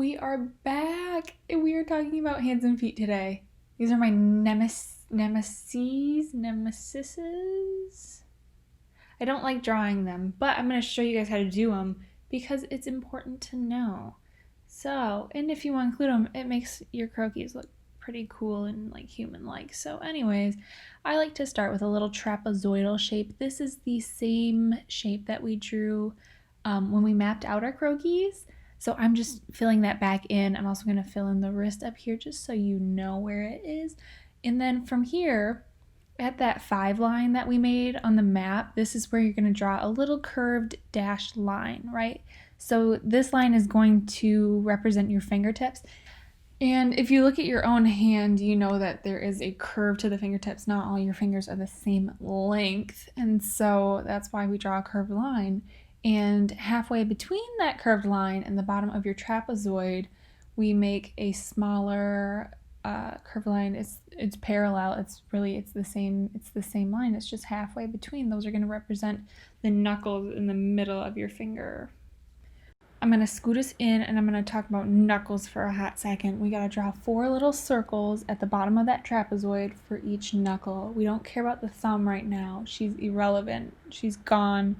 We are back, and we are talking about hands and feet today. These are my nemesises. I don't like drawing them, but I'm going to show you guys how to do them because it's important to know. So, and if you want to include them, it makes your croquis look pretty cool and like human-like. So anyways, I like to start with a little trapezoidal shape. This is the same shape that we drew when we mapped out our croquis. So I'm just filling that back in. I'm also going to fill in the wrist up here just so you know where it is. And then from here, at that 5 line that we made on the map, this is where you're going to draw a little curved dashed line, right? So this line is going to represent your fingertips. And if you look at your own hand, you know that there is a curve to the fingertips. Not all your fingers are the same length. And so that's why we draw a curved line. And halfway between that curved line and the bottom of your trapezoid, we make a smaller curved line. It's parallel. It's the same line. It's just halfway between. Those are going to represent the knuckles in the middle of your finger. I'm going to scoot us in and I'm going to talk about knuckles for a hot second. We got to draw 4 little circles at the bottom of that trapezoid for each knuckle. We don't care about the thumb right now. She's irrelevant. She's gone.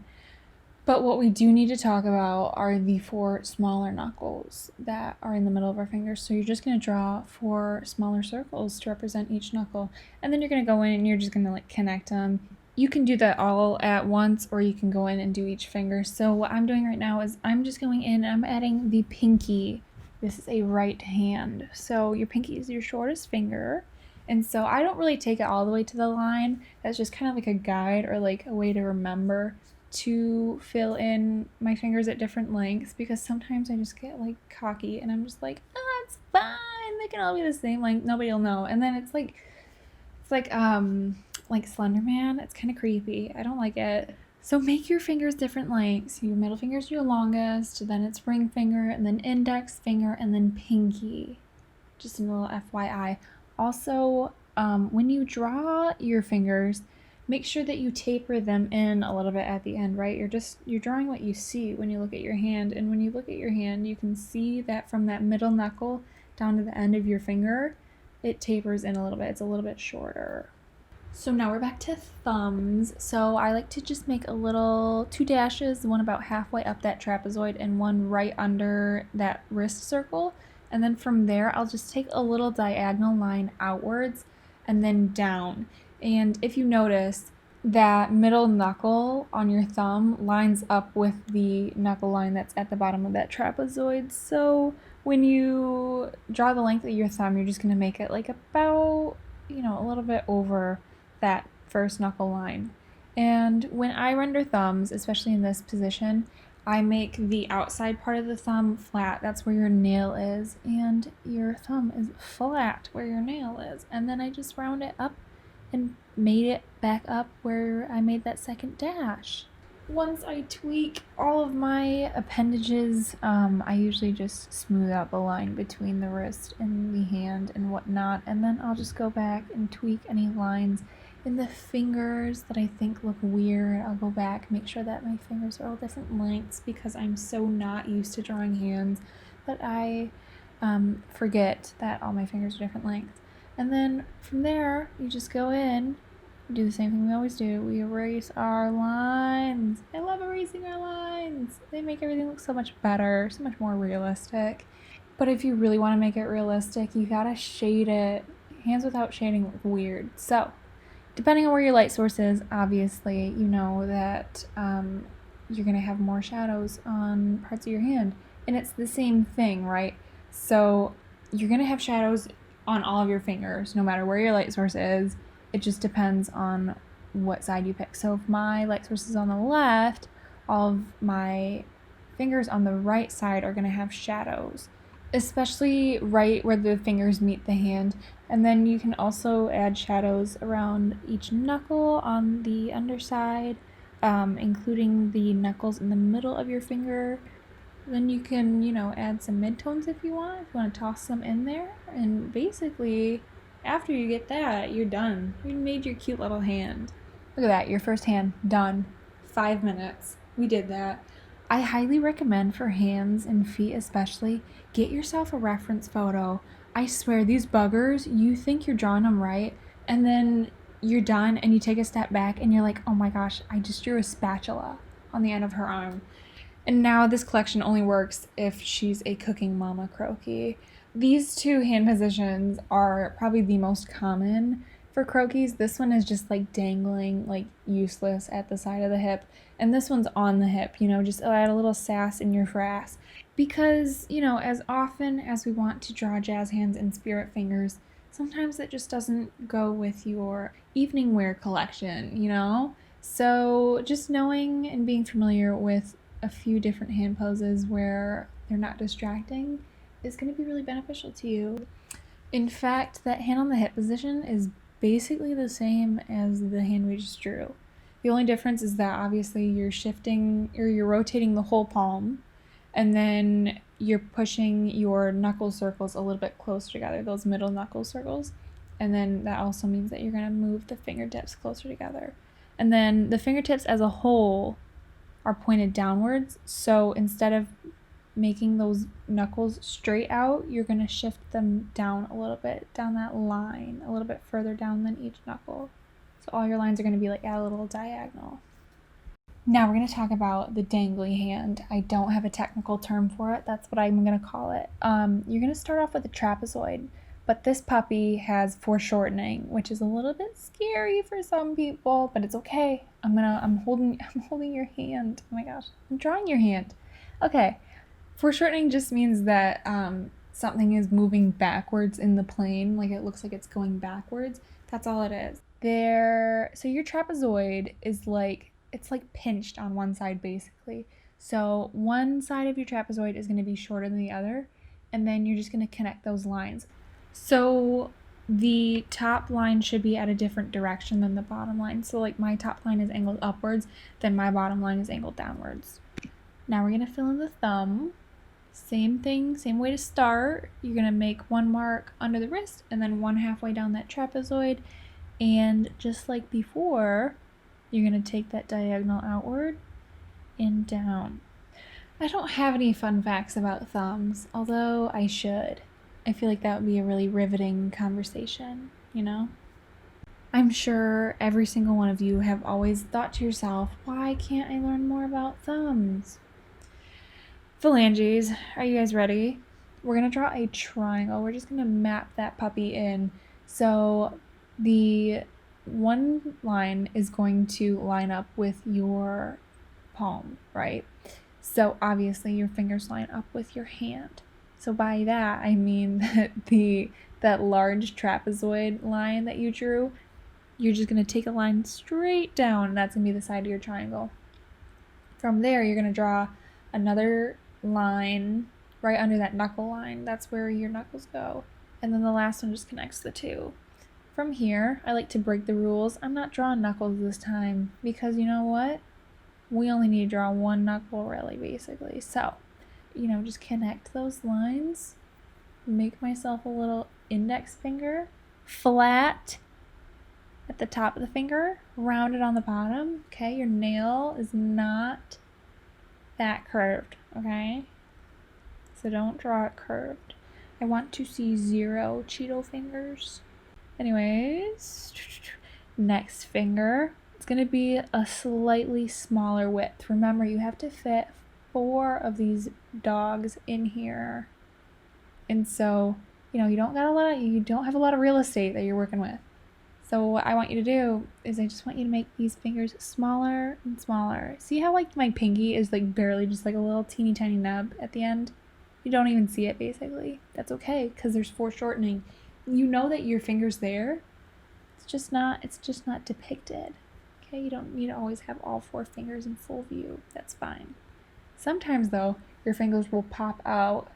But what we do need to talk about are the 4 smaller knuckles that are in the middle of our fingers. So you're just going to draw 4 smaller circles to represent each knuckle. And then you're going to go in and you're just going to like connect them. You can do that all at once, or you can go in and do each finger. So what I'm doing right now is I'm just going in and I'm adding the pinky. This is a right hand. So your pinky is your shortest finger. And so I don't really take it all the way to the line. That's just kind of like a guide or like a way to remember to fill in my fingers at different lengths, because sometimes I just get like cocky and I'm just like, oh, it's fine. They can all be the same length. Nobody will know. And then it's like Slender Man. It's kind of creepy. I don't like it. So make your fingers different lengths. Your middle finger is your longest, then it's ring finger, and then index finger, and then pinky. Just a little FYI. Also, when you draw your fingers, make sure that you taper them in a little bit at the end, right? You're drawing what you see when you look at your hand, and when you look at your hand, you can see that from that middle knuckle down to the end of your finger, it tapers in a little bit. It's a little bit shorter. So now we're back to thumbs. So I like to just make 2 dashes, one about halfway up that trapezoid and one right under that wrist circle. And then from there, I'll just take a little diagonal line outwards and then down. And if you notice, that middle knuckle on your thumb lines up with the knuckle line that's at the bottom of that trapezoid. So when you draw the length of your thumb, you're just going to make it like about, a little bit over that first knuckle line. And when I render thumbs, especially in this position, I make the outside part of the thumb flat. That's where your nail is, and your thumb is flat where your nail is. And then I just round it up and made it back up where I made that second dash. Once I tweak all of my appendages, I usually just smooth out the line between the wrist and the hand and whatnot, and then I'll just go back and tweak any lines in the fingers that I think look weird. I'll go back, make sure that my fingers are all different lengths, because I'm so not used to drawing hands that I forget that all my fingers are different lengths. And then from there, you just go in, do the same thing we always do. We erase our lines. I love erasing our lines. They make everything look so much better, so much more realistic. But if you really want to make it realistic, you gotta shade it. Hands without shading look weird. So, depending on where your light source is, obviously, you know that you're gonna have more shadows on parts of your hand. And it's the same thing, right? So, you're gonna have shadows on all of your fingers, no matter where your light source is. It just depends on what side you pick. So if my light source is on the left, all of my fingers on the right side are going to have shadows, especially right where the fingers meet the hand. And then you can also add shadows around each knuckle on the underside, including the knuckles in the middle of your finger. Then you can, add some midtones if you want to toss some in there. And basically, after you get that, you're done. You made your cute little hand. Look at that, your first hand, done. 5 minutes. We did that. I highly recommend for hands and feet especially, get yourself a reference photo. I swear, these buggers, you think you're drawing them right, and then you're done and you take a step back and you're like, oh my gosh, I just drew a spatula on the end of her arm. And now this collection only works if she's a cooking mama croaky. These two hand positions are probably the most common for croakies. This one is just like dangling, like useless at the side of the hip. And this one's on the hip, just add a little sass in your frass. Because, as often as we want to draw jazz hands and spirit fingers, sometimes it just doesn't go with your evening wear collection. So just knowing and being familiar with a few different hand poses where they're not distracting is going to be really beneficial to you. In fact, that hand on the hip position is basically the same as the hand we just drew. The only difference is that obviously you're shifting or you're rotating the whole palm, and then you're pushing your knuckle circles a little bit closer together, those middle knuckle circles. And then that also means that you're going to move the fingertips closer together. And then the fingertips as a whole are pointed downwards. So instead of making those knuckles straight out, you're going to shift them down a little bit, down that line, a little bit further down than each knuckle. So all your lines are going to be like at a little diagonal. Now we're going to talk about the dangly hand. I don't have a technical term for it. That's what I'm going to call it. You're going to start off with a trapezoid, but this puppy has foreshortening, which is a little bit scary for some people, but it's okay. I'm holding your hand. Oh my gosh, I'm drawing your hand. Okay, foreshortening just means that something is moving backwards in the plane, like it looks like it's going backwards. That's all it is. So your trapezoid is it's like pinched on one side basically. So one side of your trapezoid is going to be shorter than the other, and then you're just going to connect those lines. So the top line should be at a different direction than the bottom line. So like my top line is angled upwards, then my bottom line is angled downwards. Now we're going to fill in the thumb. Same thing, same way to start. You're going to make one mark under the wrist and then one halfway down that trapezoid. And just like before, you're going to take that diagonal outward and down. I don't have any fun facts about thumbs, although I should. I feel like that would be a really riveting conversation, I'm sure every single one of you have always thought to yourself, why can't I learn more about thumbs? Phalanges, are you guys ready? We're going to draw a triangle. We're just going to map that puppy in. So the one line is going to line up with your palm, right? So obviously your fingers line up with your hand. So by that, I mean that that large trapezoid line that you drew, you're just going to take a line straight down, and that's going to be the side of your triangle. From there, you're going to draw another line right under that knuckle line. That's where your knuckles go. And then the last one just connects the two. From here, I like to break the rules. I'm not drawing knuckles this time because you know what? We only need to draw one knuckle really, basically. So, just connect those lines. Make myself a little index finger. Flat at the top of the finger. Rounded on the bottom. Okay, your nail is not that curved, okay? So don't draw it curved. I want to see 0 Cheeto fingers. Anyways, next finger. It's going to be a slightly smaller width. Remember, you have to fit 4 of these dogs in here. And so, you don't have a lot of real estate that you're working with. So what I want you to do is I just want you to make these fingers smaller and smaller. See how my pinky is barely just a little teeny tiny nub at the end? You don't even see it basically. That's okay because there's foreshortening. You know that your finger's there. It's just not depicted. Okay, you don't need to always have all 4 fingers in full view. That's fine. Sometimes though, your fingers will pop out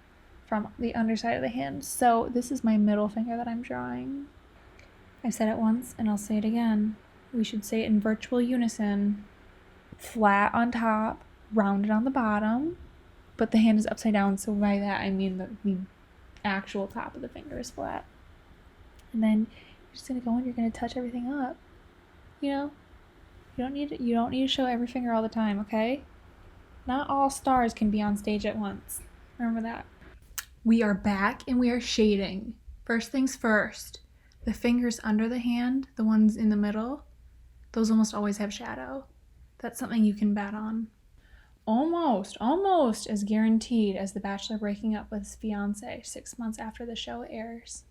from the underside of the hand. So this is my middle finger that I'm drawing. I said it once and I'll say it again. We should say it in virtual unison. Flat on top, rounded on the bottom, but the hand is upside down. So by that I mean the actual top of the finger is flat. And then you're just gonna go and you're gonna touch everything up. You don't need to show every finger all the time, okay? Not all stars can be on stage at once. Remember that. We are back and we are shading. First things first, the fingers under the hand, the ones in the middle, those almost always have shadow. That's something you can bet on. Almost as guaranteed as The Bachelor breaking up with his fiance 6 months after the show airs.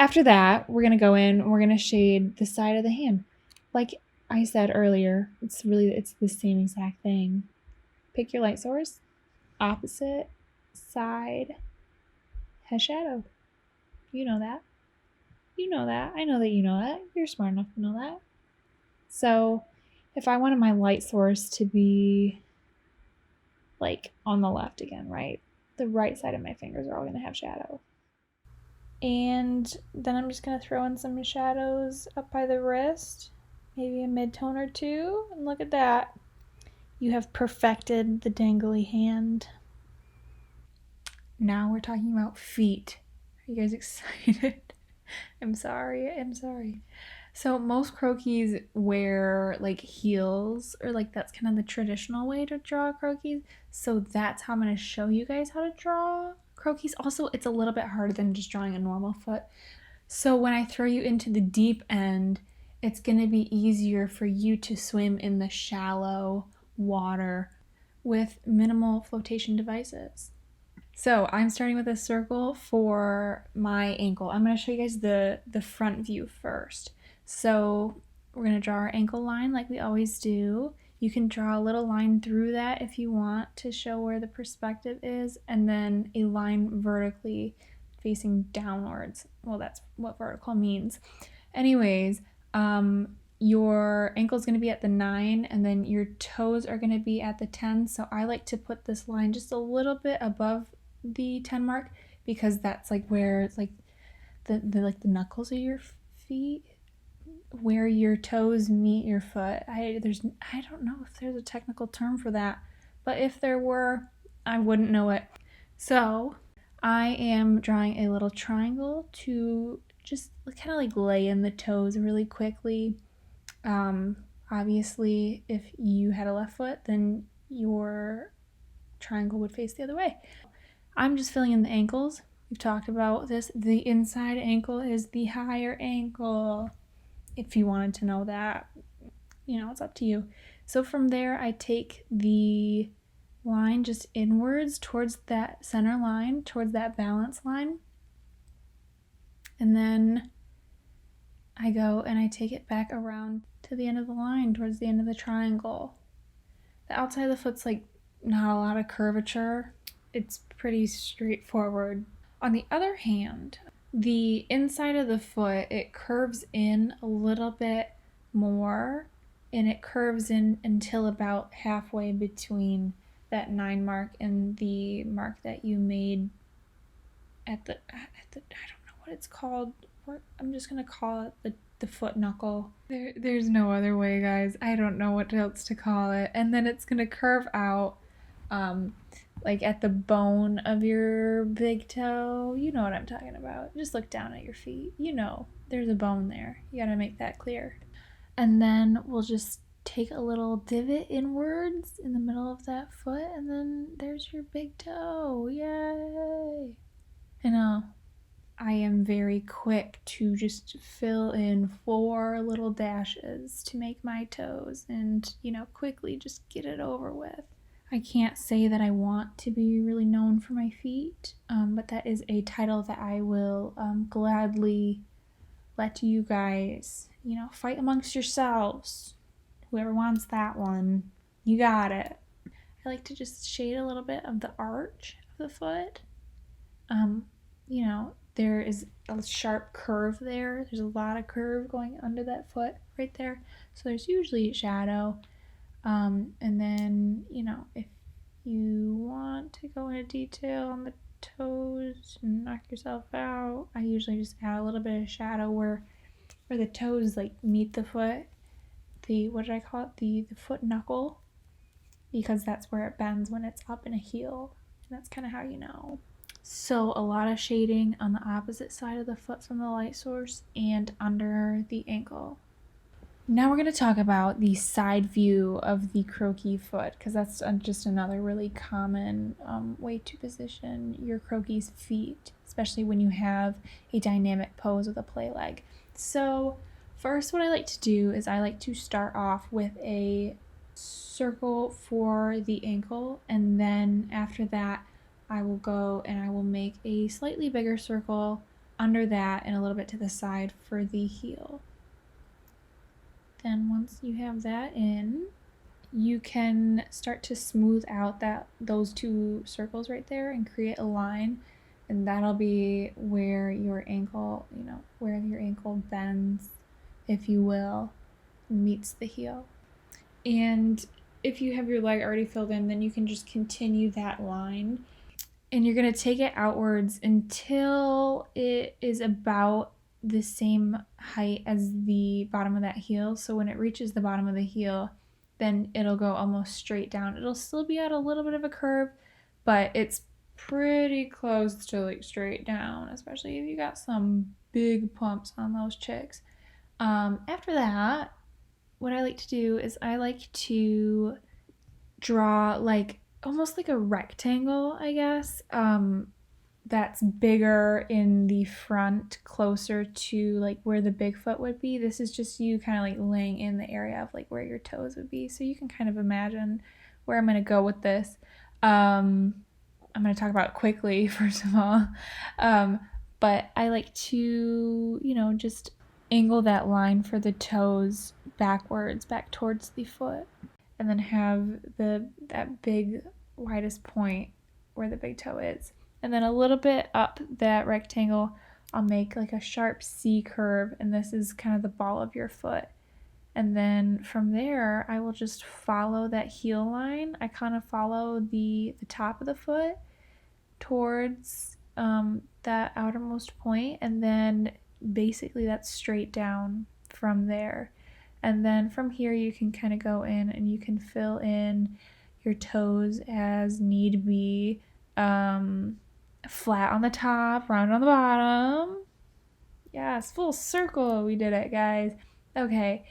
After that, we're going to go in and we're going to shade the side of the hand. Like I said earlier, it's the same exact thing. Pick your light source, opposite side has shadow. You know that. You know that. I know that you know that. You're smart enough to know that. So if I wanted my light source to be like on the left again, right? The right side of my fingers are all going to have shadow. And then I'm just going to throw in some shadows up by the wrist, maybe a mid-tone or two, and look at that. You have perfected the dangly hand. Now we're talking about feet. Are you guys excited? I'm sorry. So most croquis wear like heels, or like that's kind of the traditional way to draw croquis. So that's how I'm going to show you guys how to draw croquis. Also, it's a little bit harder than just drawing a normal foot. So when I throw you into the deep end, it's going to be easier for you to swim in the shallow water with minimal flotation devices. So I'm starting with a circle for my ankle. I'm going to show you guys the front view first. So we're going to draw our ankle line like we always do. You can draw a little line through that if you want to show where the perspective is, and then a line vertically facing downwards. Well, that's what vertical means. Anyways, your ankle is going to be at the 9, and then your toes are going to be at the 10. So I like to put this line just a little bit above the 10 mark, because that's like where it's like the knuckles of your feet, where your toes meet your foot. I don't know if there's a technical term for that, but if there were, I wouldn't know it. So I am drawing a little triangle to just kind of like lay in the toes really quickly. Obviously, if you had a left foot, then your triangle would face the other way. I'm just filling in the ankles. We've talked about this. The inside ankle is the higher ankle. If you wanted to know that, it's up to you. So from there, I take the line just inwards towards that center line, towards that balance line. And then I go and I take it back around to the end of the line, towards the end of the triangle. The outside of the foot's like not a lot of curvature. It's pretty straightforward. On the other hand, the inside of the foot, it curves in a little bit more, and it curves in until about halfway between that 9 mark and the mark that you made at the I don't know what it's called. I'm just gonna call it the foot knuckle. There's no other way, guys. I don't know what else to call it. And then it's gonna curve out like at the bone of your big toe. You know what I'm talking about. Just look down at your feet. There's a bone there. You gotta make that clear. And then we'll just take a little divot inwards in the middle of that foot, and then there's your big toe. Yay! I know. I am very quick to just fill in 4 little dashes to make my toes and, quickly just get it over with. I can't say that I want to be really known for my feet, but that is a title that I will gladly let you guys, fight amongst yourselves. Whoever wants that one, you got it. I like to just shade a little bit of the arch of the foot. There is a sharp curve there. There's a lot of curve going under that foot right there. So there's usually shadow. And then, if you want to go into detail on the toes and knock yourself out, I usually just add a little bit of shadow where the toes like meet the foot. What did I call it? The foot knuckle, because that's where it bends when it's up in a heel. And that's kind of how you know. So a lot of shading on the opposite side of the foot from the light source and under the ankle. Now we're going to talk about the side view of the croquis foot, because that's just another really common way to position your croquis feet, especially when you have a dynamic pose with a play leg. So first, what I like to do is I like to start off with a circle for the ankle, and then after that I will go and I will make a slightly bigger circle under that and a little bit to the side for the heel. Then once you have that in, you can start to smooth out those two circles right there and create a line, and that'll be where your ankle, where your ankle bends, if you will, meets the heel. And if you have your leg already filled in, then you can just continue that line, and you're going to take it outwards until it is about the same height as the bottom of that heel. So when it reaches the bottom of the heel, then it'll go almost straight down. It'll still be at a little bit of a curve, but it's pretty close to like straight down, especially if you got some big pumps on those chicks. After that, what I like to do is I like to draw like almost like a rectangle, I guess, that's bigger in the front, closer to like where the big foot would be. This is just you kind of like laying in the area of like where your toes would be, so you can kind of imagine where I'm going to go with this. I'm going to talk about it quickly first of all, but I like to just angle that line for the toes backwards, back towards the foot, and then have that big widest point where the big toe is. And then a little bit up that rectangle, I'll make like a sharp C curve, and this is kind of the ball of your foot. And then from there, I will just follow that heel line. I kind of follow the top of the foot towards that outermost point, and then basically that's straight down from there. And then from here, you can kind of go in and you can fill in your toes as need be. Flat on the top, round on the bottom. Yes, full circle. We did it, guys. Okay.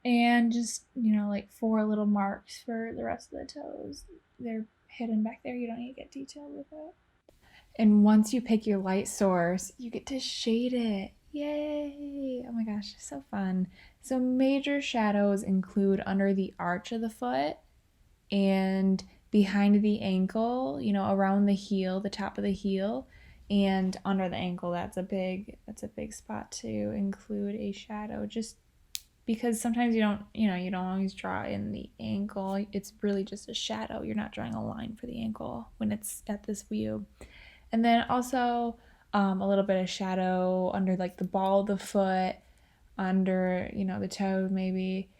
And just, like 4 little marks for the rest of the toes. They're hidden back there. You don't need to get detailed with it. And once you pick your light source, you get to shade it. Yay! Oh my gosh, so fun. So major shadows include under the arch of the foot and behind the ankle, around the heel, the top of the heel, and under the ankle. That's a big spot to include a shadow, just because sometimes you don't always draw in the ankle. It's really just a shadow. You're not drawing a line for the ankle when it's at this view. And then also a little bit of shadow under like the ball of the foot, under the toe maybe.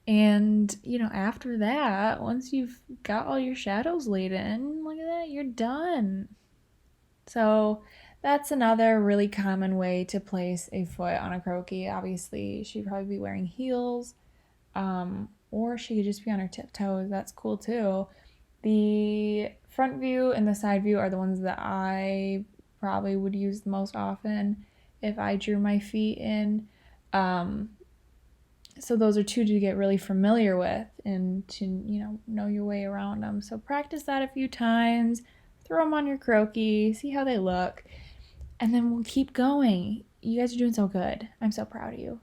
And after that, once you've got all your shadows laid in, look at that, you're done. So that's another really common way to place a foot on a croquis. Obviously, she'd probably be wearing heels, or she could just be on her tiptoes. That's cool too. The front view and the side view are the ones that I probably would use the most often if I drew my feet in. So those are 2 to get really familiar with and to, know your way around them. So practice that a few times, throw them on your croquis, see how they look, and then we'll keep going. You guys are doing so good. I'm so proud of you.